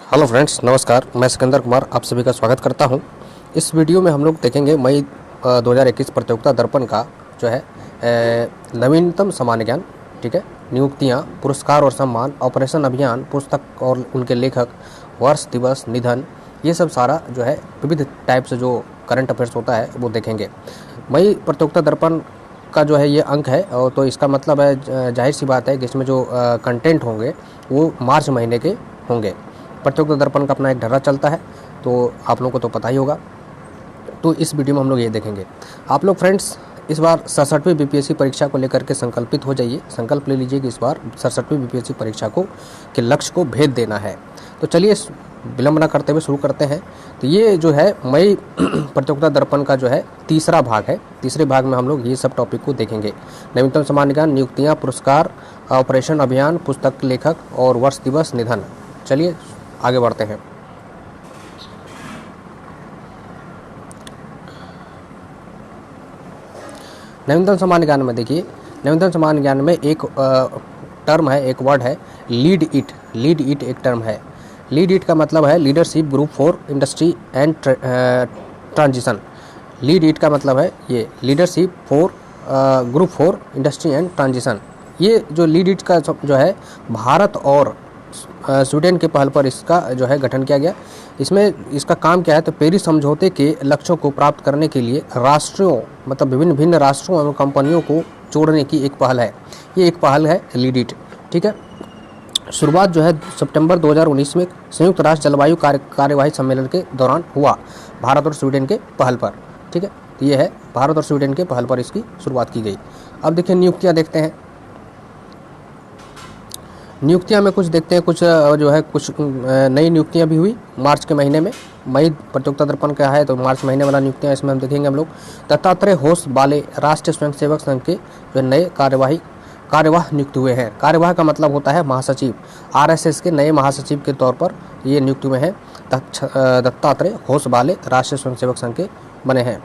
Hello friends, नमस्कार। मैं सिकंदर कुमार आप सभी का स्वागत करता हूं। इस वीडियो में हम लोग देखेंगे मई 2021 प्रतियोगिता दर्पण का जो है नवीनतम सामान्य ज्ञान, ठीक है, नियुक्तियां, पुरस्कार और सम्मान, ऑपरेशन अभियान, पुस्तक और उनके लेखक, वर्ष, दिवस, निधन, ये सब सारा जो है विविध टाइप से जो करंट अफेयर्स होता है वो देखेंगे। मई प्रतियोगिता दर्पण का जो है ये अंक है, और तो इसका मतलब है जाहिर सी बात है कि इसमें जो कंटेंट होंगे वो मार्च महीने के होंगे। प्रतियोगिता दर्पण का अपना एक ढर्रा चलता है, तो आप लोगों को तो पता ही होगा। तो इस वीडियो में हम लोग ये देखेंगे। आप लोग फ्रेंड्स इस बार 67वीं बीपीएससी परीक्षा को लेकर के संकल्पित हो जाइए। संकल्प ले लीजिए कि इस बार 67वीं बीपीएससी परीक्षा को के लक्ष्य को भेद देना है। तो चलिए विलंब न करते हुए शुरू करते हैं। तो ये जो है मई प्रतियोगिता दर्पण का जो है तीसरा भाग है। तीसरे भाग में हम लोग ये सब टॉपिक को देखेंगे। नवीनतम सामान्य ज्ञान, नियुक्तियाँ, पुरस्कार, ऑपरेशन अभियान, पुस्तक लेखक और वर्ष, दिवस, निधन। चलिए आगे बढ़ते हैं। नवीनतम सामान्य ज्ञान में देखिए, नवीनतम सामान्य ज्ञान में एक टर्म है, एक वर्ड है लीड इट। लीड इट एक टर्म है। लीड इट का मतलब है leadership group for industry and transition. Lead it का मतलब है ये leadership for group for industry and transition. ये जो लीड इट का जो है भारत और स्वीडन के पहल पर इसका जो है गठन किया गया। इसमें इसका काम क्या है, तो पेरिस समझौते के लक्ष्यों को प्राप्त करने के लिए राष्ट्रों, मतलब विभिन्न भिन्न राष्ट्रों एवं कंपनियों को जोड़ने की एक पहल है। ये एक पहल है लीड इट, ठीक है। शुरुआत जो है सितंबर 2019 में संयुक्त राष्ट्र जलवायु कार्यवाही सम्मेलन के दौरान हुआ, भारत और स्वीडन के पहल पर, ठीक है। तो ये है भारत और स्वीडन के पहल पर इसकी शुरुआत की गई। अब देखिए नियुक्तियाँ देखते हैं। नियुक्तियां में कुछ देखते हैं, कुछ जो है कुछ नई नियुक्तियां भी हुई मार्च के महीने में। मई प्रतियोगिता दर्पण का है तो मार्च महीने वाला नियुक्तियां इसमें हम देखेंगे हम लोग। दत्तात्रेय होस बाले राष्ट्रीय स्वयंसेवक संघ के जो नए कार्यवाह नियुक्त हुए हैं। कार्यवाह का मतलब होता है महासचिव। आरएसएस के नए महासचिव के तौर पर ये नियुक्त हुए हैं। दत्तात्रेय होस बाले राष्ट्रीय स्वयंसेवक संघ के बने हैं।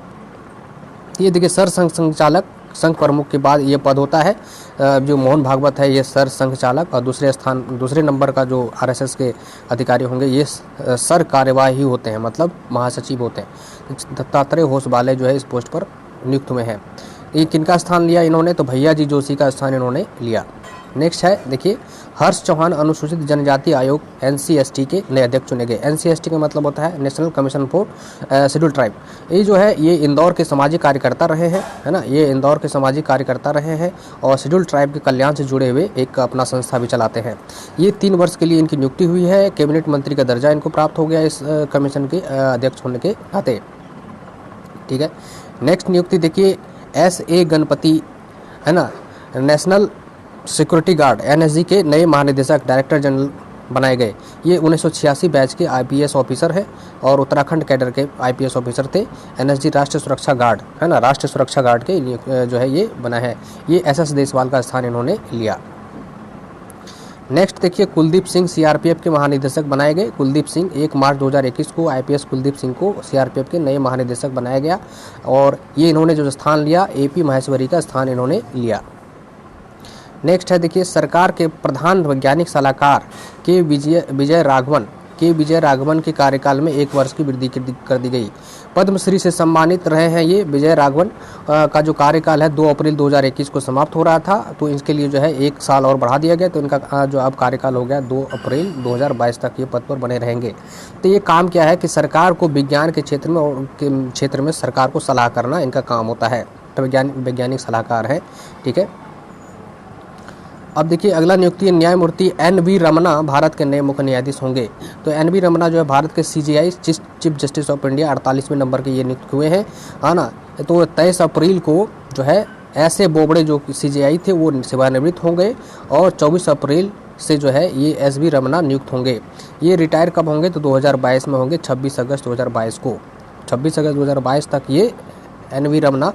ये देखिए सर संघ संचालक, संघ प्रमुख के बाद ये पद होता है जो मोहन भागवत है, ये सर संघ चालक, और दूसरे नंबर का जो आरएसएस के अधिकारी होंगे ये सर कार्यवाही होते हैं, मतलब महासचिव होते हैं। दत्तात्रेय होस बाले जो है इस पोस्ट पर नियुक्त हुए हैं। ये किनका स्थान लिया इन्होंने, तो भैया जी जोशी का स्थान इन्होंने लिया। नेक्स्ट है देखिए हर्ष चौहान अनुसूचित जनजाति आयोग एनसीएसटी के नए अध्यक्ष चुने गए। एनसीएसटी का मतलब होता है national commission for schedule tribe. ये जो है ये इंदौर के सामाजिक कार्यकर्ता रहे हैं, है ना। ये इंदौर के सामाजिक कार्यकर्ता रहे हैं और शेड्यूल ट्राइब के कल्याण से जुड़े हुए एक अपना संस्था भी चलाते हैं। ये 3 वर्ष के लिए इनकी नियुक्ति हुई है। कैबिनेट मंत्री का दर्जा इनको प्राप्त हो गया इस कमीशन के अध्यक्ष होने के नाते, ठीक है। नेक्स्ट नियुक्ति देखिए SA गणपति, है ना, नेशनल सिक्योरिटी गार्ड एनएसजी के नए महानिदेशक डायरेक्टर जनरल बनाए गए। ये 1986 बैच के आईपीएस ऑफिसर हैं और उत्तराखंड कैडर के आईपीएस ऑफिसर थे। एनएसजी राष्ट्रीय सुरक्षा गार्ड, है ना, राष्ट्रीय सुरक्षा गार्ड के जो है ये बना है। ये SS देशवाल का स्थान इन्होंने लिया। नेक्स्ट देखिए कुलदीप सिंह सीआरपीएफ के महानिदेशक बनाए गए। कुलदीप सिंह 1 मार्च 2021 को आईपीएस कुलदीप सिंह को सीआरपीएफ के नए महानिदेशक बनाया गया और ये इन्होंने जो स्थान लिया AP महेश्वरी का स्थान इन्होंने लिया। नेक्स्ट है देखिए सरकार के प्रधान वैज्ञानिक सलाहकार के विजय राघवन के कार्यकाल में 1 वर्ष की वृद्धि कर दी गई। पद्मश्री से सम्मानित रहे हैं ये विजय राघवन का जो कार्यकाल है 2 अप्रैल 2021 को समाप्त हो रहा था, तो इसके लिए जो है 1 साल और बढ़ा दिया गया, तो इनका जो अब कार्यकाल हो गया 2 अप्रैल 2022 तक ये पद पर बने रहेंगे। तो ये काम क्या है कि सरकार को विज्ञान के क्षेत्र में सरकार को सलाह करना इनका काम होता है। तो वैज्ञानिक सलाहकार है, ठीक है। अब देखिए अगला नियुक्ति न्यायमूर्ति NV रमना भारत के नए मुख्य न्यायाधीश होंगे। तो NV रमना जो है भारत के CJI chief justice of India 48वें नंबर के ये नियुक्त हुए हैं, है ना। तो 23 अप्रैल को जो है ऐसे बोबड़े जो CJI थे वो सेवानिवृत्त होंगे और 24 अप्रैल से जो है ये SV रमना नियुक्त होंगे। ये रिटायर कब होंगे, तो 2022 में होंगे, 26 अगस्त 2022 को। 26 अगस्त 2022 तक ये NV रमना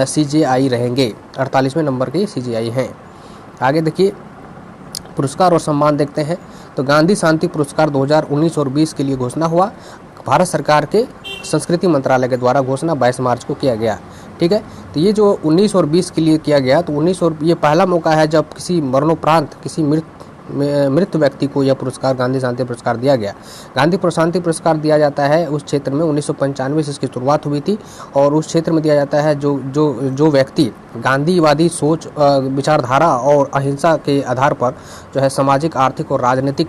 CJI रहेंगे। 48वें नंबर के CJI हैं। आगे देखिए पुरस्कार और सम्मान देखते हैं। तो गांधी शांति पुरस्कार 2019 और 20 के लिए घोषणा हुआ। भारत सरकार के संस्कृति मंत्रालय के द्वारा घोषणा 22 मार्च को किया गया, ठीक है। तो ये जो 19 और 20 के लिए किया गया, तो 19 और ये पहला मौका है जब किसी मरणोपरांत किसी मृत मृत व्यक्ति को यह पुरस्कार गांधी शांति पुरस्कार दिया गया। गांधी शांति पुरस्कार दिया जाता है उस क्षेत्र में 1995 से इसकी शुरुआत हुई थी और उस क्षेत्र में दिया जाता है जो व्यक्ति गांधीवादी सोच, विचारधारा और अहिंसा के आधार पर जो है सामाजिक, आर्थिक और राजनीतिक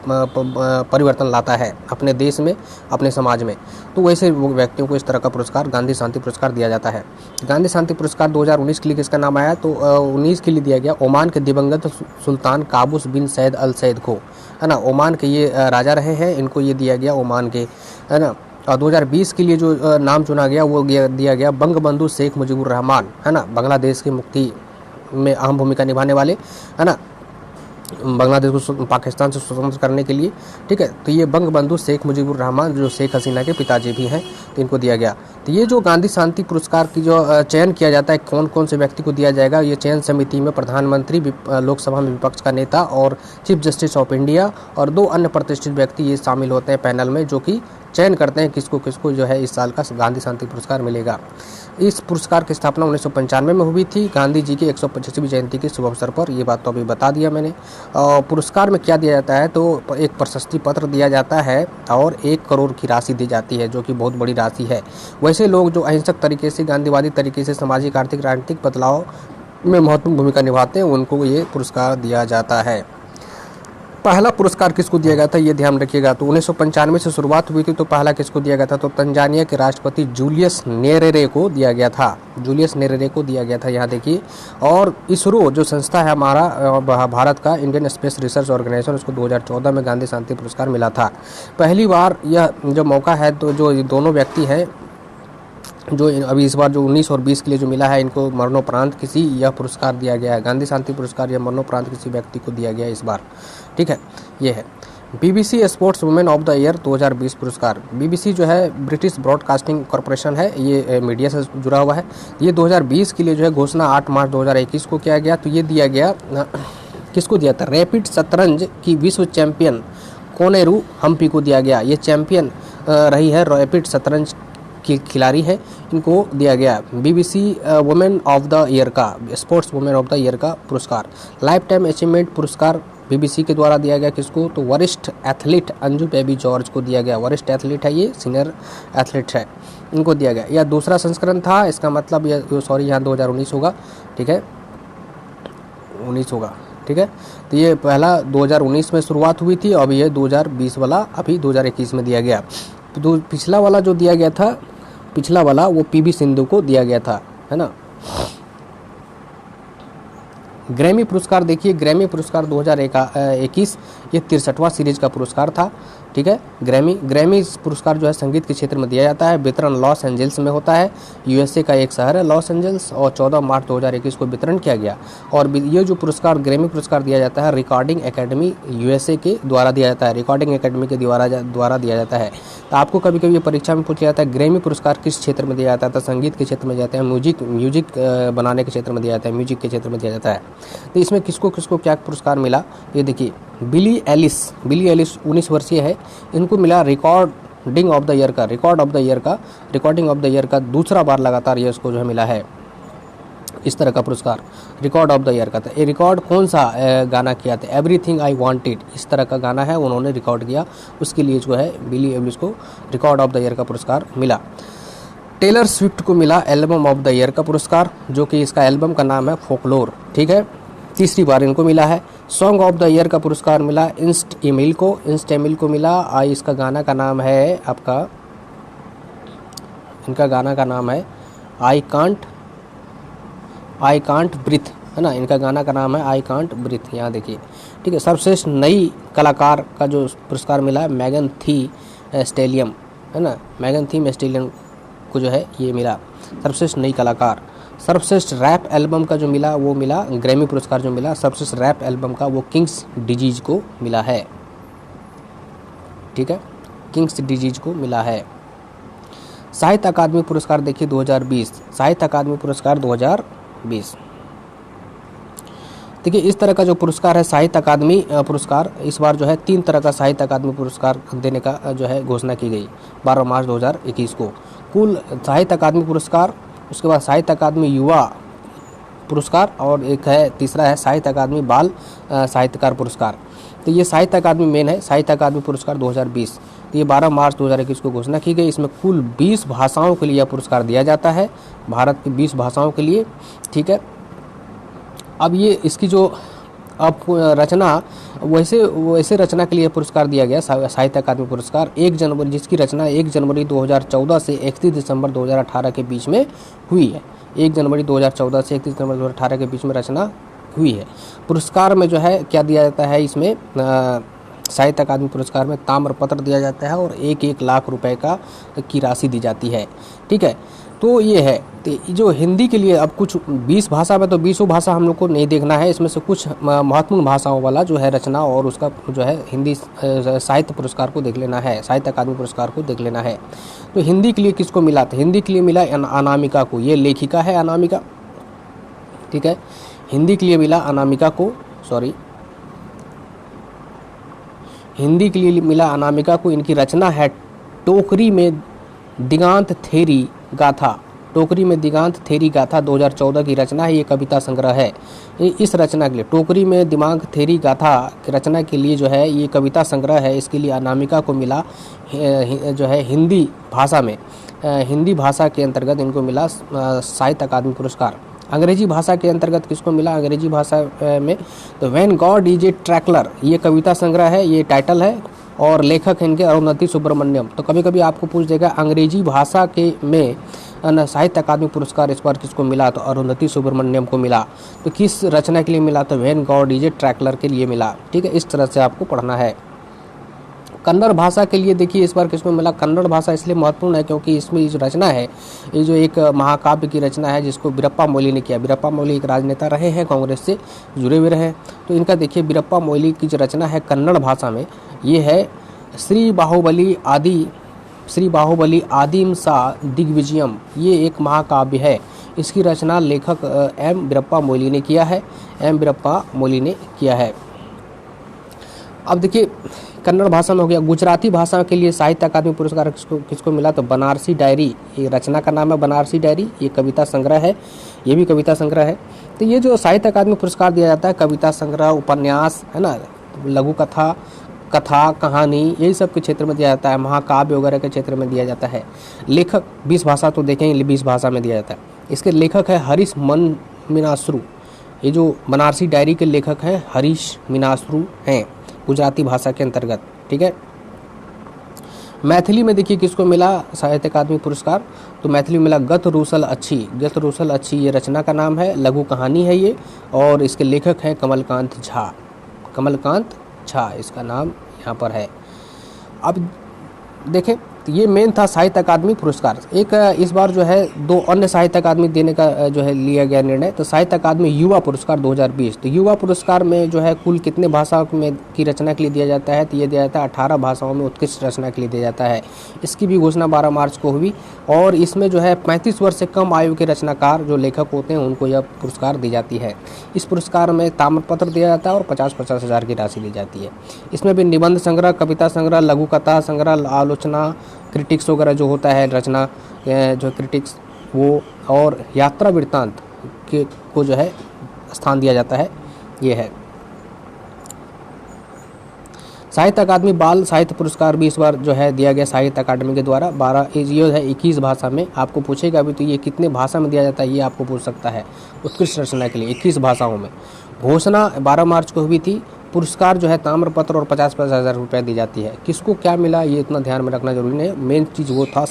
परिवर्तन लाता है अपने देश में, अपने समाज में। तो वैसे व्यक्तियों को इस तरह का पुरस्कार गांधी शांति पुरस्कार दिया जाता है। गांधी शांति पुरस्कार 2019 के लिए किसका नाम आया, तो 19 के लिए दिया गया ओमान के दिवंगत सुल्तान काबूस बिन सैद अल सैद को, है ना। ओमान के ये राजा रहे हैं, इनको ये दिया गया ओमान के, है ना। और 2020 के लिए जो नाम चुना गया वो दिया गया बंगबंधु शेख मुजीबुर रहमान, है ना। बांग्लादेश की मुक्ति में अहम भूमिका निभाने वाले, है ना, बांग्लादेश को पाकिस्तान से स्वतंत्र करने के लिए, ठीक है। तो ये बंगबंधु शेख मुजीबुर रहमान जो शेख हसीना के पिताजी भी हैं, तो इनको दिया गया। तो ये जो गांधी शांति पुरस्कार की जो चयन किया जाता है कौन कौन से व्यक्ति को दिया जाएगा, ये चयन समिति में प्रधानमंत्री, लोकसभा में विपक्ष का नेता और चीफ जस्टिस ऑफ इंडिया और 2 अन्य प्रतिष्ठित व्यक्ति ये शामिल होते हैं पैनल में, जो कि चयन करते हैं किसको किसको जो है इस साल का गांधी शांति पुरस्कार मिलेगा। इस पुरस्कार की स्थापना 1995 में हुई थी गांधी जी की 125वीं जयंती के शुभ अवसर पर। ये बात तो अभी बता दिया मैंने। पुरस्कार में क्या दिया जाता है, तो एक प्रशस्ति पत्र दिया जाता है और 1 करोड़ की राशि दी जाती है, जो कि बहुत बड़ी राशि है। वैसे लोग जो अहिंसक तरीके से, गांधीवादी तरीके से सामाजिक, आर्थिक, राजनीतिक बदलाव में महत्वपूर्ण भूमिका निभाते हैं, उनको ये पुरस्कार दिया जाता है। पहला पुरस्कार किसको दिया गया था ये ध्यान रखिएगा। तो 1995 से शुरुआत हुई थी, तो पहला किसको दिया गया था, तो तंजानिया के राष्ट्रपति जूलियस नेरेरे को दिया गया था। जूलियस नेरेरे को दिया गया था, यहाँ देखिए। और इसरो जो संस्था है हमारा भारत का, इंडियन स्पेस रिसर्च ऑर्गेनाइजेशन, उसको 2014 में गांधी शांति पुरस्कार मिला था। पहली बार यह जो मौका है, तो जो दोनों व्यक्ति हैं जो अभी इस बार जो 19 और 20 के लिए जो मिला है, इनको मरणोपरांत किसी यह पुरस्कार दिया गया है। गांधी शांति पुरस्कार यह मरणोपरांत किसी व्यक्ति को दिया गया इस बार, ठीक है। ये है BBC sports women of the year 2020 पुरस्कार। BBC जो है ब्रिटिश ब्रॉडकास्टिंग कॉरपोरेशन है, ये मीडिया से जुड़ा हुआ है। ये 2020 के लिए जो है घोषणा 8 मार्च 2021 को किया गया। तो ये दिया गया किसको दिया था, रैपिड शतरंज की विश्व चैंपियन कोनेरू हम्पी को दिया गया। ये चैंपियन रही है, रैपिड शतरंज की खिलाड़ी है, इनको दिया गया BBC women of the year का, sports women of the year का पुरस्कार। लाइफ टाइम अचीवमेंट पुरस्कार BBC के द्वारा दिया गया किसको, तो वरिष्ठ एथलीट अंजू बेबी जॉर्ज को दिया गया। वरिष्ठ एथलीट है, ये सीनियर एथलीट है, इनको दिया गया। यह दूसरा संस्करण था, इसका मतलब यहाँ 2019 होगा, ठीक है, 19 होगा, ठीक है। तो ये पहला 2019 में शुरुआत हुई थी, अब ये 2020 वाला अभी 2021 में दिया गया। तो पिछला वाला जो दिया गया था, पिछला वाला वो PV सिंधु को दिया गया था, है ना। ग्रैमी पुरस्कार देखिए, ग्रैमी पुरस्कार 2021 ये 63वां सीरीज का पुरस्कार था, ठीक है। ग्रैमी पुरस्कार जो है संगीत के क्षेत्र में दिया जाता है। वितरण लॉस एंजल्स में होता है, USA का एक शहर है लॉस एंजल्स, और 14 मार्च 2021 को वितरण किया गया। और ये जो पुरस्कार ग्रैमी पुरस्कार दिया जाता है रिकॉर्डिंग एकेडमी USA के द्वारा दिया जाता है, रिकॉर्डिंग एकेडमी के द्वारा दिया जाता है। तो आपको कभी कभी परीक्षा में पूछा जाता है ग्रैमी पुरस्कार किस क्षेत्र में दिया जाता है, तो संगीत के क्षेत्र में जाता है, म्यूजिक बनाने के क्षेत्र में दिया जाता है, म्यूजिक के क्षेत्र में दिया जाता है। तो इसमें किसको किसको क्या पुरस्कार मिला, ये देखिए। बिली एलिस 19 वर्षीय है, इनको मिला रिकॉर्डिंग ऑफ द ईयर का, रिकॉर्डिंग ऑफ द ईयर का दूसरा बार लगातार ये उसको जो है मिला है इस तरह का पुरस्कार, रिकॉर्ड ऑफ द ईयर का। था ये रिकॉर्ड कौन सा गाना किया था, एवरीथिंग आई वांटेड, इस तरह का गाना है, उन्होंने रिकॉर्ड किया, उसके लिए जो है बिली एलिस को रिकॉर्ड ऑफ द ईयर का पुरस्कार मिला। टेलर स्विफ्ट को मिला एल्बम ऑफ द ईयर का पुरस्कार, जो कि इसका एल्बम का नाम है फोकलोर, ठीक है, तीसरी बार इनको मिला है। सॉन्ग ऑफ द ईयर का पुरस्कार मिला इंस्ट एमिल को मिला। इसका गाना का नाम है आपका, इनका गाना का नाम है आई कांट ब्रीथ, है ना, इनका गाना का नाम है आई कांट ब्रीथ, यहाँ देखिए, ठीक है। सर्वश्रेष्ठ नई कलाकार का जो पुरस्कार मिला है मैगन थी स्टेलियम, है ना, मैगन थी स्टेलियम को जो है ये मिला सर्वश्रेष्ठ नई कलाकार। सर्वश्रेष्ठ रैप एल्बम का जो मिला वो मिला, ग्रैमी पुरस्कार जो मिला सर्वश्रेष्ठ रैप एल्बम का, वो किंग्स डिजीज को मिला है, ठीक है, किंग्स डिजीज को मिला है। साहित्य अकादमी पुरस्कार देखिए 2020, साहित्य अकादमी पुरस्कार 2020, देखिए इस तरह का जो पुरस्कार है साहित्य अकादमी पुरस्कार, इस बार जो है 3 तरह का साहित्य अकादमी पुरस्कार देने का जो है घोषणा की गई 12 मार्च 2021 को। कुल साहित्य अकादमी पुरस्कार, उसके बाद साहित्य अकादमी युवा पुरस्कार, और एक है तीसरा है साहित्य अकादमी बाल साहित्यकार पुरस्कार। तो ये साहित्य अकादमी मेन है, साहित्य अकादमी पुरस्कार 2020। तो ये 12 मार्च 2021 को घोषणा की गई। इसमें कुल 20 भाषाओं के लिए यह पुरस्कार दिया जाता है, भारत की 20 भाषाओं के लिए, ठीक है। अब ये इसकी जो अब रचना वैसे रचना के लिए पुरस्कार दिया गया, साहित्य अकादमी पुरस्कार 1 जनवरी, जिसकी रचना 1 जनवरी 2014 से 31 दिसंबर 2018 के बीच में हुई है। 1 जनवरी 2014 से 31 दिसंबर 2018 के बीच में रचना हुई है। पुरस्कार में जो है क्या दिया जाता है, इसमें साहित्य अकादमी पुरस्कार में ताम्रपत्र दिया जाता है और 1-1 लाख रुपए की राशि दी जाती है, ठीक है। तो ये है। तो जो हिंदी के लिए अब कुछ 20 भाषा में, तो 20 भाषा हम लोग को नहीं देखना है, इसमें से कुछ महत्वपूर्ण भाषाओं वाला जो है रचना और उसका जो है हिंदी साहित्य पुरस्कार को देख लेना है, साहित्य अकादमी पुरस्कार को देख लेना है। तो हिंदी के लिए किसको मिला, तो हिंदी के लिए मिला अनामिका को, ये लेखिका है अनामिका, ठीक है। हिंदी के लिए मिला अनामिका को, हिंदी के लिए मिला अनामिका को। इनकी रचना है टोकरी में दिगांत थेरी गाथा, टोकरी में दिगांत थेरी गाथा 2014 की रचना है, ये कविता संग्रह है। इस रचना के लिए टोकरी में दिमाग थेरी गाथा की रचना के लिए जो है ये कविता संग्रह है, इसके लिए अनामिका को मिला जो है हिंदी भाषा में, हिंदी भाषा के अंतर्गत इनको मिला साहित्य अकादमी पुरस्कार। अंग्रेजी भाषा के अंतर्गत किसको मिला, अंग्रेजी भाषा में तो व्हेन गॉड इज ए ट्रैकलर, ये कविता संग्रह है, ये टाइटल है, और लेखक हैं इनके अरुंधति सुब्रमण्यम। तो कभी कभी आपको पूछ देगा अंग्रेजी भाषा के में साहित्य अकादमी पुरस्कार इस बार किसको मिला, तो अरुंधति सुब्रमण्यम को मिला। तो किस रचना के लिए मिला, तो व्हेन गॉड इज ए ट्रैकलर के लिए मिला, ठीक है। इस तरह से आपको पढ़ना है। कन्नड़ भाषा के लिए देखिए इस बार किसको मिला, कन्नड़ भाषा इसलिए महत्वपूर्ण है क्योंकि इसमें जो रचना है, ये जो एक महाकाव्य की रचना है जिसको वीरप्पा मोइली ने किया। वीरप्पा मोइली एक राजनेता रहे हैं, कांग्रेस से जुड़े हुए रहे। तो इनका देखिए वीरप्पा मोइली की जो रचना है कन्नड़ भाषा में, ये है श्री बाहुबली आदिम सा दिग्विजयम, ये एक महाकाव्य है। इसकी रचना लेखक एम वीरप्पा मोइली ने किया है, अब देखिए कन्नड़ भाषा में हो गया। गुजराती भाषा के लिए साहित्य अकादमी पुरस्कार किसको मिला, तो बनारसी डायरी, ये रचना का नाम है बनारसी डायरी, ये कविता संग्रह है, ये भी कविता संग्रह है। तो ये जो साहित्य अकादमी पुरस्कार दिया जाता है, कविता संग्रह, उपन्यास है ना, लघु कथा, कहानी, यही सब के क्षेत्र में दिया जाता है, महाकाव्य वगैरह के क्षेत्र में दिया जाता है। लेखक 20 भाषा तो देखेंगे, 20 भाषा में दिया जाता है। इसके लेखक है हरीश मीनाश्रू, ये जो बनारसी डायरी के लेखक हैं हरीश मीनाश्रू हैं, गुजराती भाषा के अंतर्गत, ठीक है। मैथिली में देखिए किसको मिला साहित्य अकादमी पुरस्कार, तो मैथिली में मिला गत रूसल अच्छी, ये रचना का नाम है, लघु कहानी है ये, और इसके लेखक हैं कमलकांत झा, इसका नाम यहाँ पर है। अब देखें तो ये मेन था साहित्य अकादमी पुरस्कार। एक इस बार जो है 2 अन्य साहित्य अकादमी देने का जो है लिया गया निर्णय, तो साहित्य अकादमी युवा पुरस्कार 2020। तो युवा पुरस्कार में जो है कुल कितने भाषा में की रचना के लिए दिया जाता है, तो ये दिया जाता है 18 भाषाओं में उत्कृष्ट रचना के लिए दिया जाता है। इसकी भी घोषणा 12 मार्च को हुई, और इसमें जो है 35 वर्ष से कम आयु के रचनाकार जो लेखक होते हैं उनको यह पुरस्कार दी जाती है। इस पुरस्कार में ताम्रपत्र दिया जाता है और 50-50 हज़ार की राशि दी जाती है। इसमें भी निबंध संग्रह, कविता संग्रह, लघु कथा संग्रह, आलोचना, क्रिटिक्स वगैरह जो होता है रचना जो क्रिटिक्स वो, और यात्रा वृत्तांत को जो है स्थान दिया जाता है, ये है। साहित्य अकादमी बाल साहित्य पुरस्कार भी इस बार जो है दिया गया साहित्य अकादमी के द्वारा। 21 भाषा में आपको पूछेगा भी, तो ये कितने भाषा में दिया जाता है ये आपको पूछ सकता है। उत्कृष्ट रचना के लिए 21 भाषाओं में घोषणा 12 मार्च को हुई थी। पुरस्कार जो है ताम्रपत्र और 50-50 हज़ार रुपये दी जाती है। किसको क्या मिला ये इतना ध्यान में रखना जरूरी नहीं है, मेन चीज़ वो था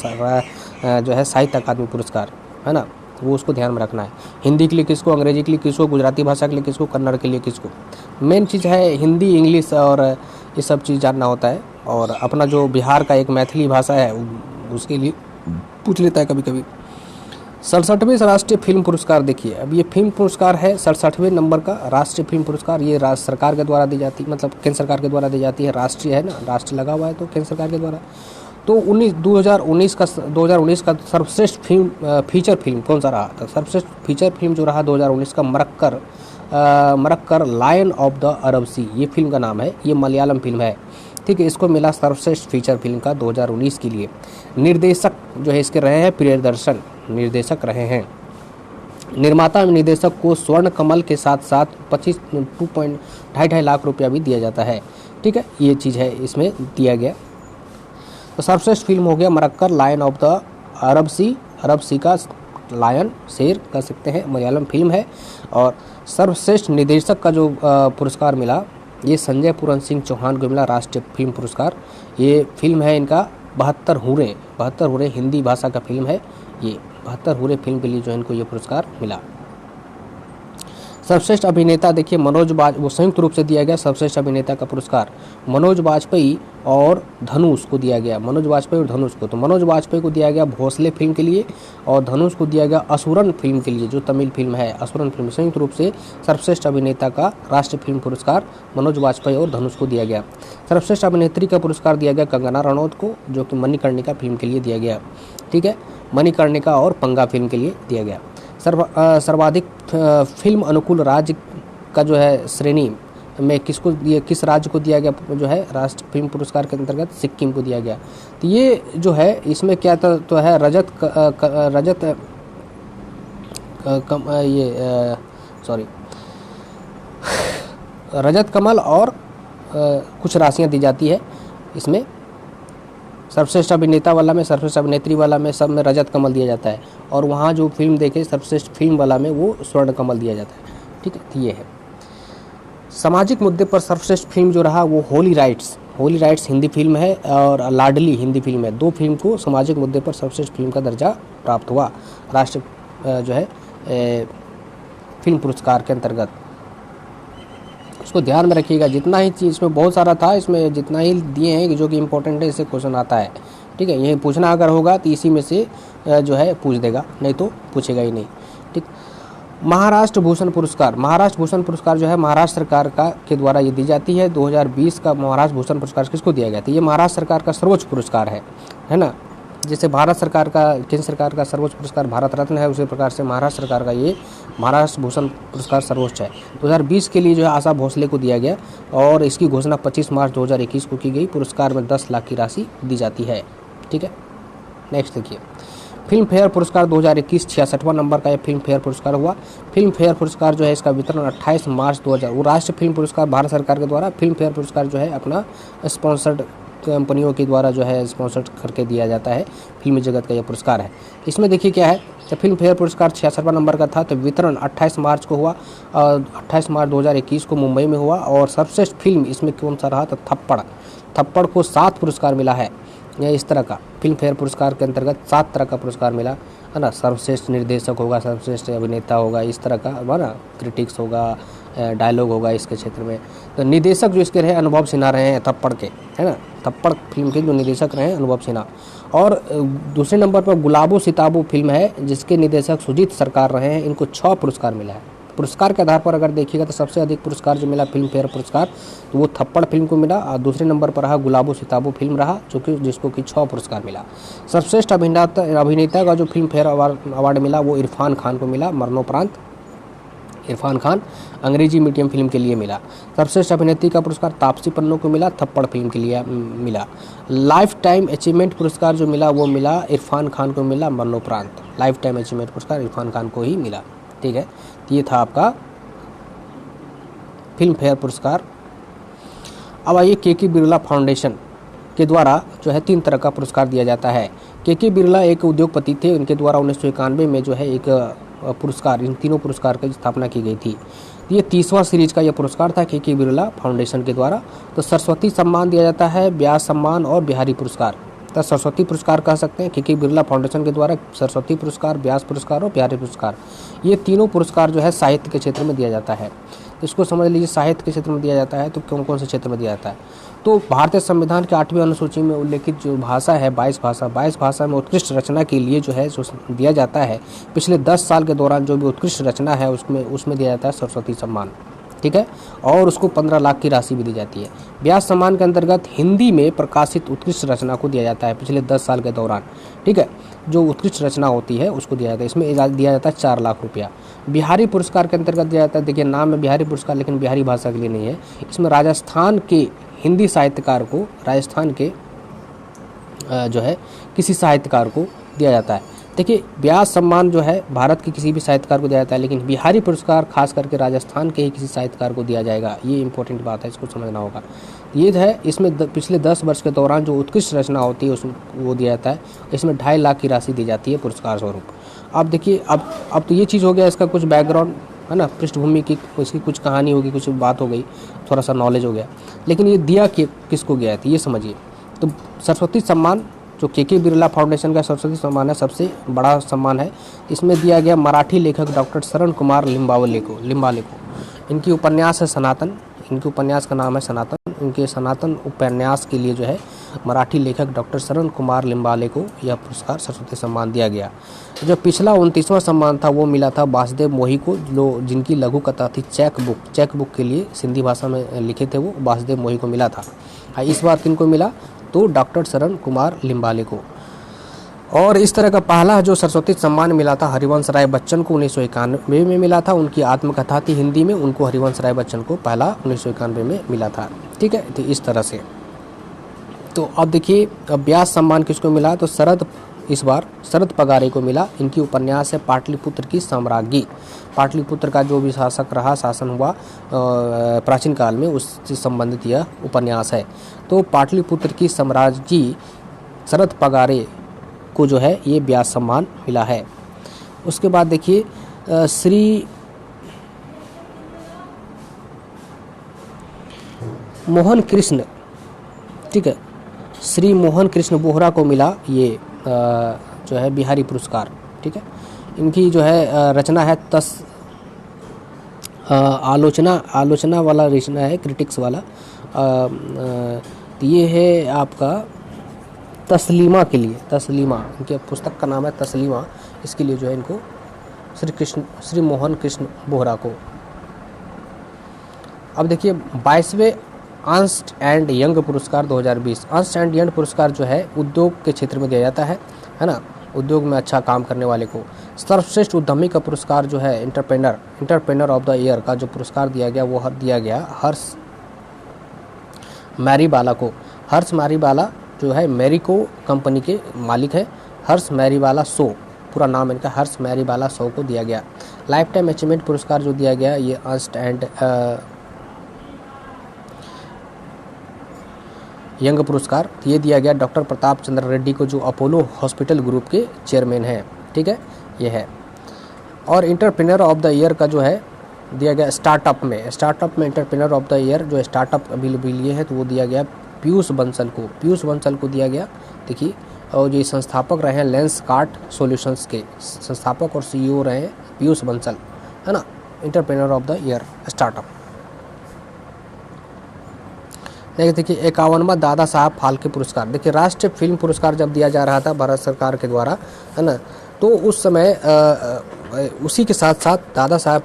जो है साहित्य अकादमी पुरस्कार, है ना, वो उसको ध्यान में रखना है। हिंदी के लिए किसको, अंग्रेजी के लिए किसको, गुजराती भाषा के लिए किसको, कन्नड़ के लिए किसको। मेन चीज़ है हिंदी, इंग्लिश और ये सब चीज़ जानना होता है। और अपना जो बिहार का एक मैथिली भाषा है उसके लिए पूछ लेता है कभी कभी। 67वें राष्ट्रीय फिल्म पुरस्कार देखिए, अब ये फिल्म पुरस्कार है 67वें नंबर का राष्ट्रीय फिल्म पुरस्कार। ये राज्य सरकार के द्वारा दी जाती, मतलब केंद्र सरकार के द्वारा दी जाती है। राष्ट्रीय है ना, राष्ट्र लगा हुआ है तो केंद्र सरकार के द्वारा। तो 2019 का सर्वश्रेष्ठ फिल्म फीचर फिल्म कौन सा रहा था? सर्वश्रेष्ठ फीचर फिल्म जो रहा 2019 का Marakkar lion of the Arab sea, ये फिल्म का नाम है, ये मलयालम फिल्म है, ठीक है। इसको मिला सर्वश्रेष्ठ फीचर फिल्म का 2019 के लिए। निर्देशक जो है इसके रहे हैं प्रियदर्शन, निर्देशक रहे हैं। निर्माता एवं निर्देशक को स्वर्ण कमल के साथ साथ 2.5 लाख रुपया भी दिया जाता है। ठीक है, ये चीज़ है इसमें दिया गया। तो सर्वश्रेष्ठ फिल्म हो गया Marakkar lion of the Arab sea का लायन, शेर कह सकते हैं, मलयालम फिल्म है। और सर्वश्रेष्ठ निर्देशक का जो पुरस्कार मिला ये संजय पूरन सिंह चौहान को मिला, राष्ट्रीय फिल्म पुरस्कार। ये फिल्म है इनका 72 हूरे हिंदी भाषा का फिल्म है। ये 72 हूरे फिल्म के लिए जो इनको ये पुरस्कार मिला। सर्वश्रेष्ठ अभिनेता देखिए मनोज वो संयुक्त रूप से दिया गया सर्वश्रेष्ठ अभिनेता का पुरस्कार मनोज वाजपेयी और धनुष को दिया गया। मनोज वाजपेयी और धनुष को, तो मनोज वाजपेयी को दिया गया भोसले फिल्म के लिए और धनुष को दिया गया असुरन फिल्म के लिए, जो तमिल फिल्म है असुरन फिल्म। संयुक्त रूप से सर्वश्रेष्ठ अभिनेता का राष्ट्रीय फिल्म पुरस्कार मनोज वाजपेयी और धनुष को दिया गया। सर्वश्रेष्ठ अभिनेत्री का पुरस्कार दिया गया कंगना रनौत को, जो कि मणिकर्णिका फिल्म के लिए दिया गया। ठीक है, मणिकर्णिका और पंगा फिल्म के लिए दिया गया। सर्वाधिक फिल्म अनुकूल राज्य का जो है श्रेणी में किस राज्य को दिया गया जो है राष्ट्रीय फिल्म पुरस्कार के अंतर्गत सिक्किम को दिया गया। तो ये जो है इसमें क्या तो है रजत कमल और कुछ राशियां दी जाती है इसमें। सर्वश्रेष्ठ अभिनेता वाला में, सर्वश्रेष्ठ अभिनेत्री वाला में सब में रजत कमल दिया जाता है और वहाँ जो फिल्म देखे सर्वश्रेष्ठ फिल्म वाला में वो स्वर्ण कमल दिया जाता है। ठीक है, तो ये है। सामाजिक मुद्दे पर सर्वश्रेष्ठ फिल्म जो रहा वो होली राइट्स हिंदी फिल्म है और लाडली हिंदी फिल्म है। 2 फिल्म को सामाजिक मुद्दे पर सर्वश्रेष्ठ फिल्म का दर्जा प्राप्त हुआ राष्ट्रीय जो है फिल्म पुरस्कार के अंतर्गत। उसको ध्यान में रखिएगा, जितना ही चीज़ इसमें बहुत सारा था, इसमें जितना ही दिए हैं जो कि इम्पोर्टेंट है इससे क्वेश्चन आता है। ठीक है, यही पूछना अगर होगा तो इसी में से जो है पूछ देगा, नहीं तो पूछेगा ही नहीं। ठीक, महाराष्ट्र भूषण पुरस्कार जो है महाराष्ट्र सरकार के द्वारा ये दी जाती है। 2020 का महाराष्ट्र भूषण पुरस्कार किसको दिया गया था? ये महाराष्ट्र सरकार का सर्वोच्च पुरस्कार है ना। जैसे भारत सरकार का, केंद्र सरकार का सर्वोच्च पुरस्कार भारत रत्न है, उसी प्रकार से महाराष्ट्र सरकार का ये महाराष्ट्र भूषण पुरस्कार सर्वोच्च है। 2020 के लिए जो है आशा भोसले को दिया गया और इसकी घोषणा 25 मार्च 2021 को की गई। पुरस्कार में 10 लाख की राशि दी जाती है। ठीक है, नेक्स्ट देखिए फिल्म फेयर पुरस्कार 2021 66वां नंबर का ये फिल्म फेयर पुरस्कार हुआ। फिल्म फेयर पुरस्कार जो है इसका वितरण 28 मार्च 2000 वो राष्ट्रीय फिल्म पुरस्कार भारत सरकार के द्वारा फिल्म फेयर पुरस्कार जो है अपना स्पॉन्सर्ड कंपनियों के द्वारा जो है स्पॉन्सर करके दिया जाता है। फिल्मी जगत का यह पुरस्कार है। इसमें देखिए क्या है, तो फिल्म फेयर पुरस्कार 66वां नंबर का था, तो वितरण 28 मार्च को हुआ और 28 मार्च 2021 को मुंबई में हुआ। और सर्वश्रेष्ठ फिल्म इसमें कौन सा रहा, तो थप्पड़ को 7 पुरस्कार मिला है। या इस तरह का फिल्म फेयर पुरस्कार के अंतर्गत 7 तरह का पुरस्कार मिला है ना। सर्वश्रेष्ठ निर्देशक होगा, सर्वश्रेष्ठ अभिनेता होगा, इस तरह का है ना, क्रिटिक्स होगा, डायलॉग होगा इसके क्षेत्र में। तो निर्देशक जो इसके रहे अनुभव सिन्हा रहे हैं थप्पड़ के, है ना, थप्पड़ फिल्म के जो निर्देशक रहे हैं अनुभव सिन्हा। और दूसरे नंबर पर गुलाबो सिताबो फिल्म है जिसके निर्देशक सुजीत सरकार रहे हैं। इनको 6 पुरस्कार मिला है। पुरस्कार के आधार पर अगर देखिएगा तो सबसे अधिक पुरस्कार जो मिला फिल्म फेयर पुरस्कार तो वो थप्पड़ फिल्म को मिला और दूसरे नंबर पर रहा गुलाबो सिताबो फिल्म रहा जिसको कि 6 पुरस्कार मिला। सर्वश्रेष्ठ अभिनेता का जो फिल्म फेयर अवार्ड मिला वो इरफान खान को मिला, मरणोपरांत इरफान खान अंग्रेजी मीडियम फिल्म के लिए मिला। सर्वश्रेष्ठ अभिनेत्री का पुरस्कार तापसी पन्नू को मिला, थप्पड़ फिल्म के लिए मिला। लाइफ टाइम अचीवमेंट पुरस्कार जो मिला वो मिला इरफान खान को मिला, मरणोपरांत लाइफ टाइम अचीवमेंट पुरस्कार इरफान खान को ही मिला। ठीक है, तो ये था आपका फिल्म फेयर पुरस्कार। अब आइए के बिरला फाउंडेशन के द्वारा जो है 3 तरह का पुरस्कार दिया जाता है। के बिरला एक उद्योगपति थे, उनके द्वारा 1991 में जो है एक पुरस्कार, इन तीनों पुरस्कार की स्थापना की गई थी। ये 30वां सीरीज का यह पुरस्कार था के बिरला फाउंडेशन के द्वारा। तो सरस्वती सम्मान दिया जाता है, व्यास सम्मान और बिहारी पुरस्कार। तो सरस्वती पुरस्कार कह सकते हैं के बिरला फाउंडेशन के द्वारा सरस्वती पुरस्कार, व्यास पुरस्कार और बिहारी पुरस्कार, ये तीनों पुरस्कार जो है साहित्य के क्षेत्र में दिया जाता है। इसको समझ लीजिए, साहित्य के क्षेत्र में दिया जाता है तो कौन कौन से क्षेत्र में दिया जाता है। तो भारतीय संविधान के 8वीं अनुसूची में उल्लेखित जो भाषा है 22 भाषा में उत्कृष्ट रचना के लिए जो है दिया जाता है। पिछले 10 साल के दौरान जो भी उत्कृष्ट रचना है उसमें दिया जाता है सरस्वती सम्मान। ठीक है, और उसको 15 लाख की राशि भी दी जाती है। व्यास सम्मान के अंतर्गत हिंदी में प्रकाशित उत्कृष्ट रचना को दिया जाता है पिछले 10 साल के दौरान। ठीक है, जो उत्कृष्ट रचना होती है उसको दिया जाता है, इसमें दिया जाता है 4 लाख रुपया। बिहारी पुरस्कार के अंतर्गत दिया जाता है, देखिए नाम है बिहारी पुरस्कार लेकिन बिहारी भाषा के लिए नहीं है। इसमें राजस्थान के हिंदी साहित्यकार को, राजस्थान के जो है किसी साहित्यकार को दिया जाता है। देखिए, व्यास सम्मान जो है भारत के किसी भी साहित्यकार को दिया जाता है, लेकिन बिहारी पुरस्कार खास करके राजस्थान के ही किसी साहित्यकार को दिया जाएगा। ये इंपॉर्टेंट बात है, इसको समझना होगा। ये है, इसमें पिछले 10 वर्ष के दौरान जो उत्कृष्ट रचना होती है वो दिया जाता है। इसमें 2.5 लाख की राशि दी जाती है पुरस्कार स्वरूप। अब देखिए, अब तो ये चीज़ हो गया, इसका कुछ बैकग्राउंड है ना, पृष्ठभूमि की, इसकी कुछ कहानी होगी, कुछ बात हो गई, थोड़ा सा नॉलेज हो गया। लेकिन ये दिया किसको गया है, ये समझिए। तो सरस्वती सम्मान जो के बिरला फाउंडेशन का सरस्वती सम्मान है, सबसे बड़ा सम्मान है। इसमें दिया गया मराठी लेखक डॉक्टर शरण कुमार लिम्बावले को। इनकी उपन्यास है सनातन, इनके उपन्यास का नाम है सनातन। उनके सनातन उपन्यास के लिए जो है मराठी लेखक डॉक्टर शरण कुमार लिम्बाले को यह पुरस्कार सरस्वती सम्मान दिया गया। जो पिछला 29वां सम्मान था वो मिला था वासुदेव मोही को, जिनकी लघु कथा थी चेक बुक के लिए सिंधी भाषा में लिखे थे, वो वासुदेव मोही को मिला था। इस बार किनको मिला, तो डॉक्टर शरण कुमार लिम्बाले को। और इस तरह का पहला जो सरस्वती सम्मान मिला था हरिवंश राय बच्चन को 1991 में मिला था। उनकी आत्मकथा थी हिंदी में, उनको हरिवंश राय बच्चन को पहला 1991 में मिला था। ठीक है, तो इस तरह से। तो अब देखिए, अब व्यास सम्मान किसको मिला, तो इस बार शरद पगारे को मिला। इनकी उपन्यास है पाटलिपुत्र की साम्राज्ञी। पाटलिपुत्र का जो भी शासन हुआ प्राचीन काल में, उससे संबंधित यह उपन्यास है। तो पाटलिपुत्र की साम्राज्ञी शरद पगारे को जो है ये व्यास सम्मान मिला है। उसके बाद देखिए, श्री मोहन कृष्ण, ठीक है, श्री मोहन कृष्ण बोहरा को मिला ये जो है बिहारी पुरस्कार। ठीक है, इनकी जो है रचना है आलोचना वाला रचना है, क्रिटिक्स वाला। ये है आपका तस्लीमा के लिए, इनके पुस्तक का नाम है तस्लीमा। इसके लिए जो है इनको श्री मोहन कृष्ण बोहरा को। अब देखिए, 22वें अर्न्स्ट एंड यंग पुरस्कार 2020। अर्न्स्ट एंड यंग पुरस्कार जो है उद्योग के क्षेत्र में दिया जाता है ना, उद्योग में अच्छा काम करने वाले को। सर्वश्रेष्ठ उद्यमी का पुरस्कार जो है इंटरप्रेन्योर ऑफ द ईयर का जो पुरस्कार दिया गया वो दिया गया हर्ष मैरीवाला को। हर्ष मैरीवाला जो है मैरिको कंपनी के मालिक है। हर्ष मैरीवाला शो, पूरा नाम इनका हर्ष मैरीवाला शो को दिया गया। लाइफ टाइम अचीवमेंट पुरस्कार जो दिया गया ये अर्न्स्ट एंड यंग पुरस्कार ये दिया गया डॉक्टर प्रताप चंद्र रेड्डी को, जो अपोलो हॉस्पिटल ग्रुप के चेयरमैन हैं। ठीक है, ये है। और इंटरप्रेन्योर ऑफ द ईयर का जो है दिया गया स्टार्टअप में इंटरप्रेन्योर ऑफ द ईयर जो स्टार्टअप अभी लिए है, तो वो दिया गया पीयूष बंसल को दिया गया। देखिए, और जो संस्थापक रहे हैं लेंस कार्ट सॉल्यूशंस के संस्थापक और सीईओ रहे हैं पीयूष बंसल, है ना। Entrepreneur of the year startup. देखिए, 51वां दादा साहब फाल्के पुरस्कार। देखिए, राष्ट्रीय फिल्म पुरस्कार जब दिया जा रहा था भारत सरकार के द्वारा, है ना, तो उस समय उसी के साथ साथ दादा साहेब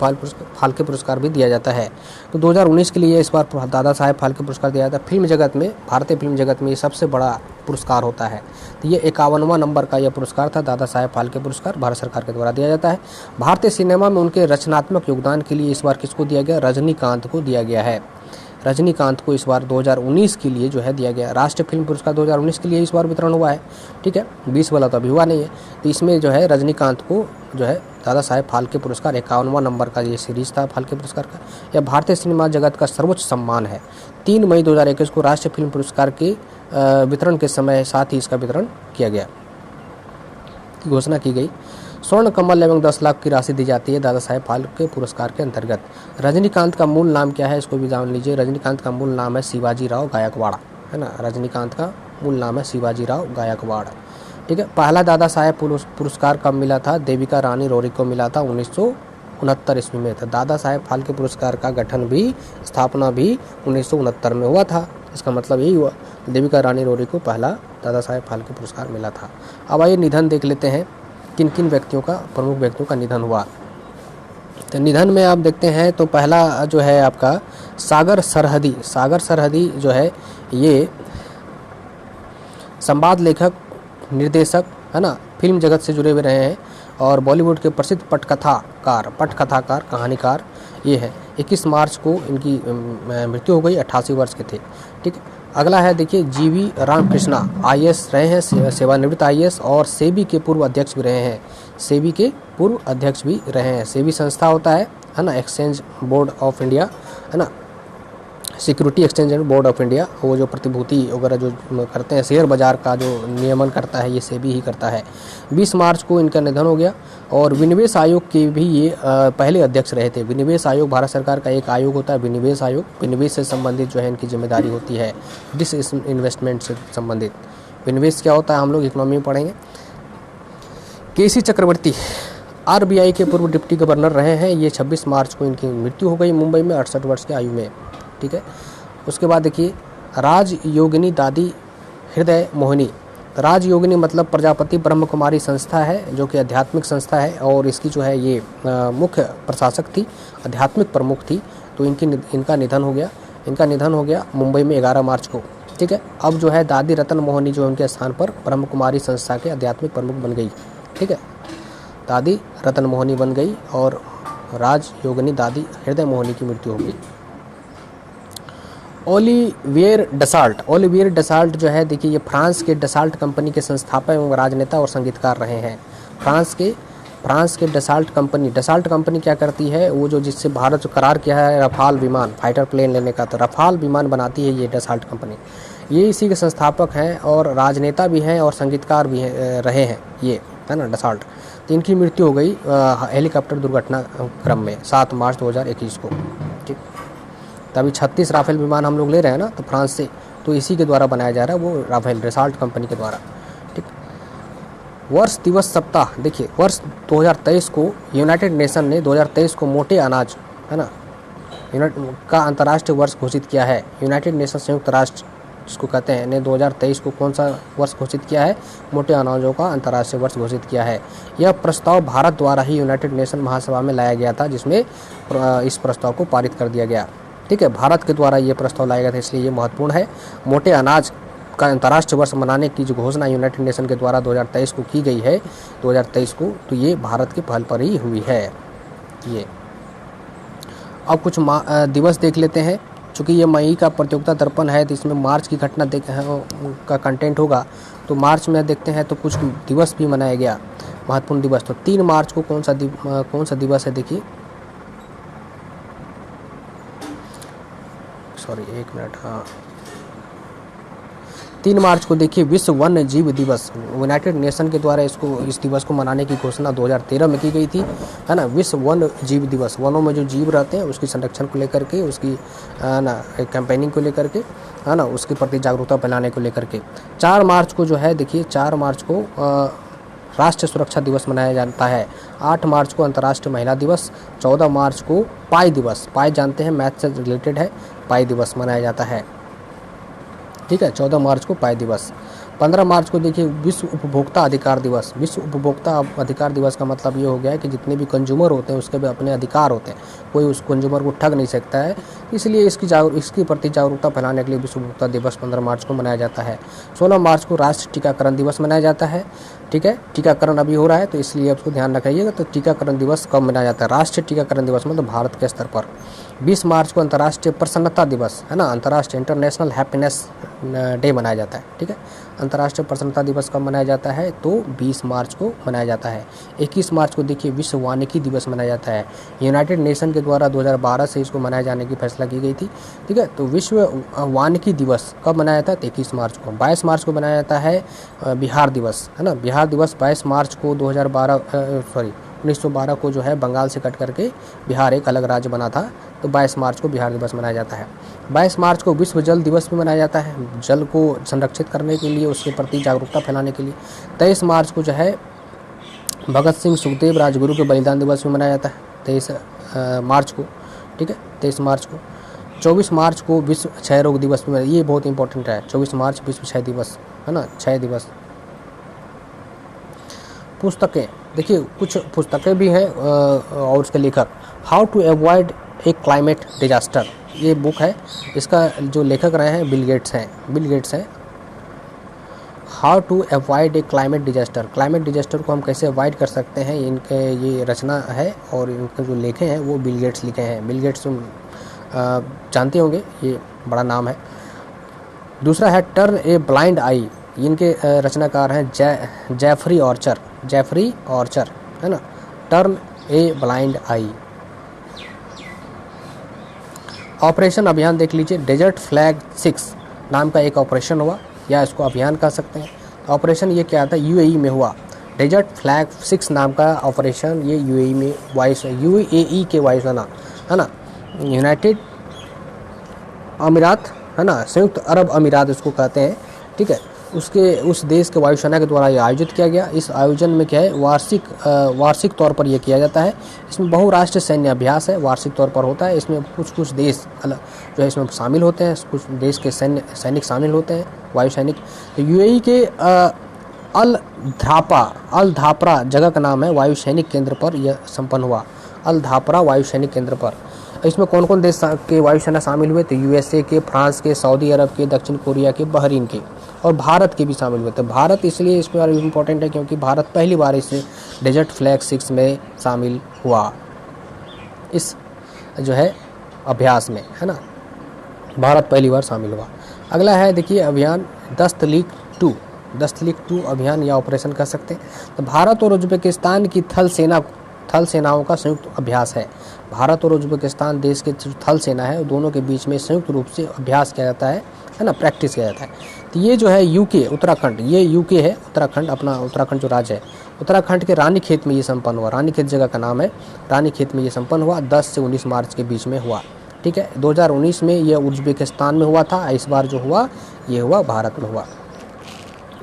फाल्के पुरस्कार भी दिया जाता है। तो 2019 के लिए इस बार दादा साहेब फाल्के पुरस्कार दिया जाता है। फिल्म जगत में, भारतीय फिल्म जगत में ये सबसे बड़ा पुरस्कार होता है। तो ये 51वां नंबर का यह पुरस्कार था, दादा साहेब फाल्के पुरस्कार भारत सरकार के द्वारा दिया जाता है। भारतीय सिनेमा में उनके रचनात्मक योगदान के लिए इस बार किसको दिया गया, रजनीकांत को दिया गया है। रजनीकांत को इस बार 2019 के लिए जो है दिया गया। राष्ट्रीय फिल्म पुरस्कार 2019 के लिए इस बार वितरण हुआ है। ठीक है, 20 वाला तो अभी हुआ नहीं है। तो इसमें जो है रजनीकांत को जो है दादा साहेब फाल्के पुरस्कार 51वां नंबर का ये सीरीज था फाल्के पुरस्कार का। यह भारतीय सिनेमा जगत का सर्वोच्च सम्मान है। 3 मई 2021 को राष्ट्रीय फिल्म पुरस्कार के वितरण के समय साथ ही इसका वितरण किया गया, घोषणा की गई। स्वर्ण कमल एवं 10 लाख की राशि दी जाती है दादा साहेब फाल्के पुरस्कार के अंतर्गत। रजनीकांत का मूल नाम क्या है, इसको भी जान लीजिए। रजनीकांत का मूल नाम है शिवाजी राव गायकवाड़, है ना। रजनीकांत का मूल नाम है शिवाजी राव गायकवाड़। ठीक है, पहला दादा साहेब पुरस्कार कब मिला था, देविका रानी रोरी को मिला था 1969 ईस्वी में था। दादा साहेब फाल्के पुरस्कार का गठन भी, स्थापना भी 1969 में हुआ था। इसका मतलब यही हुआ, देविका रानी रोरी को पहला दादा साहेब फाल्के पुरस्कार मिला था। अब आइए निधन देख लेते हैं, किन किन व्यक्तियों का, प्रमुख व्यक्तियों का निधन हुआ। तो निधन में आप देखते हैं तो पहला जो है आपका सागर सरहदी जो है ये संवाद लेखक, निर्देशक, है ना, फिल्म जगत से जुड़े हुए रहे हैं और बॉलीवुड के प्रसिद्ध पटकथाकार, कहानीकार ये है। 21 मार्च को इनकी मृत्यु हो गई, 88 वर्ष के थे। ठीक है, अगला है देखिए जीवी रामकृष्णा, आईएएस रहे हैं, सेवानिवृत्त आईएएस और सेबी के पूर्व अध्यक्ष भी रहे हैं। सेबी के पूर्व अध्यक्ष भी रहे हैं। सेबी संस्था होता है ना, एक्सचेंज बोर्ड ऑफ इंडिया, है ना, security exchange and board of India, वो जो प्रतिभूति वगैरह जो करते हैं, शेयर बाजार का जो नियमन करता है, ये सेबी ही करता है। 20 मार्च को इनका निधन हो गया। और विनिवेश आयोग के भी ये पहले अध्यक्ष रहे थे। विनिवेश आयोग भारत सरकार का एक आयोग होता है, विनिवेश आयोग। विनिवेश से संबंधित जो है इनकी जिम्मेदारी होती है, डिस इन्वेस्टमेंट से संबंधित। विनिवेश क्या होता है हम लोग इकोनॉमी में पढ़ेंगे। केसी चक्रवर्ती आरबीआई के पूर्व डिप्टी गवर्नर रहे हैं। ये 26 मार्च को इनकी मृत्यु हो गई मुंबई में 68 वर्ष की आयु में। ठीक है। उसके बाद देखिए राजयोगिनी दादी हृदय मोहिनी। राजयोगिनी मतलब प्रजापति ब्रह्म कुमारी संस्था है, जो कि आध्यात्मिक संस्था है और इसकी जो है ये मुख्य प्रशासक थी, आध्यात्मिक प्रमुख थी। तो इनका निधन हो गया। इनका निधन हो गया मुंबई में 11 मार्च को। ठीक है। अब जो है दादी रतन मोहिनी जो उनके स्थान पर ब्रह्म कुमारी संस्था के आध्यात्मिक प्रमुख बन गई। ठीक है। दादी रतन मोहिनी बन गई और राजयोगिनी दादी हृदय मोहिनी की मृत्यु हो गई। Olivier Dassault. ओलिवियर डसाल्ट जो है देखिए ये फ्रांस के डसाल्ट कंपनी के संस्थापक एवं राजनेता और संगीतकार रहे हैं। फ्रांस के डसाल्ट कंपनी क्या करती है, वो जो जिससे भारत जो करार किया है रफाल विमान, फाइटर प्लेन लेने का, तो रफाल विमान बनाती है ये डसाल्ट कंपनी। ये इसी के संस्थापक हैं और राजनेता भी हैं और संगीतकार भी रहे हैं ये, है ना, डसाल्ट। तो इनकी मृत्यु हो गई हेलीकॉप्टर दुर्घटना क्रम में 7 मार्च 2021 को। ठीक। तभी 36 राफेल विमान हम लोग ले रहे हैं ना, तो फ्रांस से, तो इसी के द्वारा बनाया जा रहा है, वो राफेल डसाल्ट कंपनी के द्वारा। ठीक। वर्ष दिवस सप्ताह देखिए, वर्ष 2023 को यूनाइटेड नेशन ने 2023 को मोटे अनाज, है ना, का अंतर्राष्ट्रीय वर्ष घोषित किया है। यूनाइटेड नेशन संयुक्त राष्ट्र जिसको कहते हैं ने 2023 को कौन सा वर्ष घोषित किया है, मोटे अनाजों का अंतर्राष्ट्रीय वर्ष घोषित किया है। यह प्रस्ताव भारत द्वारा ही यूनाइटेड नेशन महासभा में लाया गया था, जिसमें इस प्रस्ताव को पारित कर दिया गया। ठीक है। भारत के द्वारा ये प्रस्ताव लाया गया था, इसलिए ये महत्वपूर्ण है। मोटे अनाज का अंतर्राष्ट्रीय वर्ष मनाने की जो घोषणा यूनाइटेड नेशन के द्वारा 2023 को की गई है, 2023 को, तो ये भारत के पहल पर ही हुई है ये। अब कुछ दिवस देख लेते हैं। चूँकि ये मई का प्रतियोगिता दर्पण है, तो इसमें मार्च की घटना का कंटेंट होगा, तो मार्च में देखते हैं तो कुछ दिवस भी मनाया गया, महत्वपूर्ण दिवस। तो 3 मार्च को कौन सा दिवस है देखिए, सॉरी 1 मिनट, हाँ 3 मार्च को देखिए विश्व वन्य जीव दिवस। यूनाइटेड नेशन के द्वारा इस दिवस को मनाने की घोषणा 2013 में की गई थी, है ना। विश्व वन्य जीव दिवस, वनों में जो जीव रहते हैं उसकी संरक्षण को लेकर के, उसकी ना कैंपेनिंग को लेकर के, है ना, उसके प्रति जागरूकता फैलाने को लेकर के। 4 मार्च को जो है देखिए, 4 मार्च को राष्ट्रीय सुरक्षा दिवस मनाया जाता है। 8 मार्च को अंतर्राष्ट्रीय महिला दिवस। 14 मार्च को पाई दिवस, पाई जानते हैं मैथ से रिलेटेड है, पाई दिवस मनाया जाता है। ठीक है। 14 मार्च को पाई दिवस। 15 मार्च को देखिए विश्व उपभोक्ता अधिकार दिवस। विश्व उपभोक्ता अधिकार दिवस का मतलब ये हो गया है कि जितने भी कंज्यूमर होते हैं उसके भी अपने अधिकार होते हैं, कोई उस कंज्यूमर को ठग नहीं सकता है, इसलिए इसके प्रति जागरूकता फैलाने के लिए विश्व उपभोक्ता दिवस 15 मार्च को मनाया जाता है। 16 मार्च को राष्ट्रीय टीकाकरण दिवस मनाया जाता है। ठीक है। टीकाकरण अभी हो रहा है, तो इसलिए आपको ध्यान रखिएगा। तो टीकाकरण दिवस कब मनाया जाता है, राष्ट्रीय टीकाकरण दिवस मतलब भारत के स्तर पर। 20 मार्च को अंतर्राष्ट्रीय प्रसन्नता दिवस, है ना, अंतर्राष्ट्रीय इंटरनेशनल हैप्पीनेस डे मनाया जाता है। ठीक है। अंतर्राष्ट्रीय प्रसन्नता दिवस कब मनाया जाता है, तो 20 मार्च को मनाया जाता है। 21 मार्च को देखिए विश्व वानिकी दिवस मनाया जाता है। यूनाइटेड नेशन के द्वारा 2012 से इसको मनाए जाने की फैसला की गई थी। ठीक है। तो विश्व वानिकी दिवस कब मनाया जाता है, 21 मार्च को। 22 मार्च को मनाया जाता है बिहार दिवस, है ना। बिहार दिवस 22 मार्च को 1912 को जो है बंगाल से कट करके बिहार एक अलग राज्य बना था, तो 22 मार्च को बिहार दिवस मनाया जाता है। 22 मार्च को विश्व जल दिवस भी मनाया जाता है, जल को संरक्षित करने के लिए, उसके प्रति जागरूकता फैलाने के लिए। 23 मार्च को जो है भगत सिंह सुखदेव राजगुरु के बलिदान दिवस भी मनाया जाता है, 23 मार्च को। ठीक है। 23 मार्च को। 24 मार्च को विश्व क्षय रोग दिवस भी, ये बहुत इंपॉर्टेंट है, 24 मार्च विश्व क्षय दिवस, है ना, क्षय दिवस। पुस्तकें देखिए, कुछ पुस्तकें भी हैं और उसके लेखक, how to avoid a climate disaster, ये बुक है, इसका जो लेखक रहे हैं बिल गेट्स हैं। How to avoid a climate disaster, climate disaster को हम कैसे अवॉइड कर सकते हैं, इनके ये रचना है और इनके जो लेखे हैं वो बिल गेट्स लिखे हैं। बिल गेट्स जानते होंगे, ये बड़ा नाम है। दूसरा है टर्न ए ब्लाइंड आई, इनके रचनाकार हैं जेफरी ऑर्चर, है ना, turn a blind I. Operation अभियान देख लीजिए, डेजर्ट फ्लैग 6 नाम का एक ऑपरेशन हुआ, या इसको अभियान कह सकते हैं। ऑपरेशन ये क्या था, यूएई में हुआ। डेजर्ट फ्लैग 6 नाम का ऑपरेशन ये यूएई के वायुसेना, है ना, यूनाइटेड अमीरात, है ना, संयुक्त अरब अमीरात इसको कहते हैं, ठीक है, उस देश के वायुसेना के द्वारा ये आयोजित किया गया। इस आयोजन में क्या है, वार्षिक तौर पर यह किया जाता है। इसमें बहुराष्ट्रीय सैन्य अभ्यास है, वार्षिक तौर पर होता है। इसमें कुछ देश अलग जो है इसमें शामिल होते हैं, कुछ देश के सैनिक शामिल होते हैं, वायु सैनिक। तो यूएई के अल धापरा जगह का नाम है, वायु सैनिक केंद्र पर यह संपन्न हुआ, अल धापरा वायु सैनिक केंद्र पर। इसमें कौन कौन देश के वायुसेना शामिल हुए, तो यूएसए के, फ्रांस के, सऊदी अरब के, दक्षिण कोरिया के, बहरीन के, और भारत के भी शामिल हुए थे। भारत इसलिए इसमें बारे में इम्पोर्टेंट है क्योंकि भारत पहली बार इस डेजर्ट फ्लैग 6 में शामिल हुआ, इस जो है अभ्यास में, है ना, भारत पहली बार शामिल हुआ। अगला है देखिए अभियान दस्तलीक 2 अभियान या ऑपरेशन कह सकते हैं। तो भारत और उज्बेकिस्तान की थल सेनाओं का संयुक्त अभ्यास है। भारत और उज्बेकिस्तान देश के जो थल सेना है दोनों के बीच में संयुक्त रूप से अभ्यास किया जाता है ना, प्रैक्टिस किया जाता है। तो ये जो है यूके उत्तराखंड, ये यूके है उत्तराखंड, अपना उत्तराखंड जो राज्य है, उत्तराखंड के रानीखेत में ये संपन्न हुआ। रानीखेत जगह का नाम है, रानीखेत में ये संपन्न हुआ, 10 से 19 मार्च के बीच में हुआ, ठीक है। 2019 में ये उज्बेकिस्तान में हुआ था, इस बार जो हुआ ये हुआ भारत में हुआ,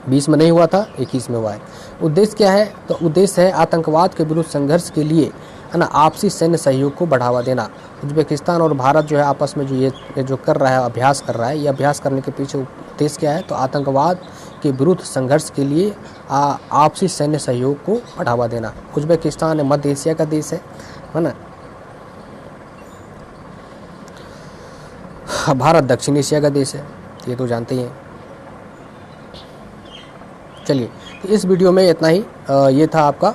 20 में नहीं हुआ था, 21 में हुआ है। उद्देश्य क्या है, तो उद्देश्य है आतंकवाद के विरुद्ध संघर्ष के लिए, है ना, आपसी सैन्य सहयोग को बढ़ावा देना। उज्बेकिस्तान और भारत जो है आपस में जो ये जो कर रहा है, अभ्यास कर रहा है, ये अभ्यास करने के पीछे उद्देश्य क्या है, तो आतंकवाद के विरुद्ध संघर्ष के लिए आपसी सैन्य सहयोग को बढ़ावा देना। उज्बेकिस्तान मध्य एशिया का देश है ना, भारत दक्षिण एशिया का देश है, ये तो जानते ही हैं। चलिए, तो इस वीडियो में इतना ही। ये था आपका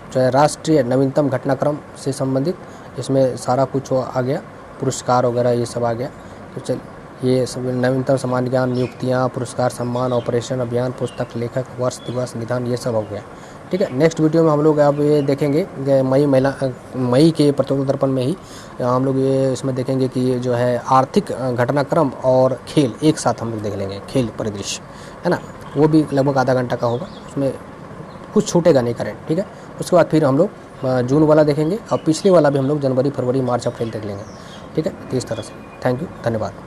जो है राष्ट्रीय नवीनतम घटनाक्रम से संबंधित, इसमें सारा कुछ आ गया, पुरस्कार वगैरह ये सब आ गया। तो चल ये सब नवीनतम सामान्य ज्ञान, नियुक्तियाँ, पुरस्कार, सम्मान, ऑपरेशन अभियान, पुस्तक, लेखक, वर्ष, दिवस, निदान, ये सब हो गया, ठीक है। नेक्स्ट वीडियो में हम लोग अब ये देखेंगे मई के प्रतियोगिता दर्पण में ही हम लोग ये इसमें देखेंगे कि ये जो है आर्थिक घटनाक्रम और खेल एक साथ हम लोग देख लेंगे, खेल परिदृश्य, है ना, वो भी लगभग आधा घंटा का होगा, उसमें कुछ छूटेगा नहीं करंट, ठीक है। उसके बाद फिर हम लोग जून वाला देखेंगे और पिछले वाला भी हम लोग जनवरी, फरवरी, मार्च, अप्रैल देख लेंगे, ठीक है। तो इस तरह से थैंक यू, धन्यवाद।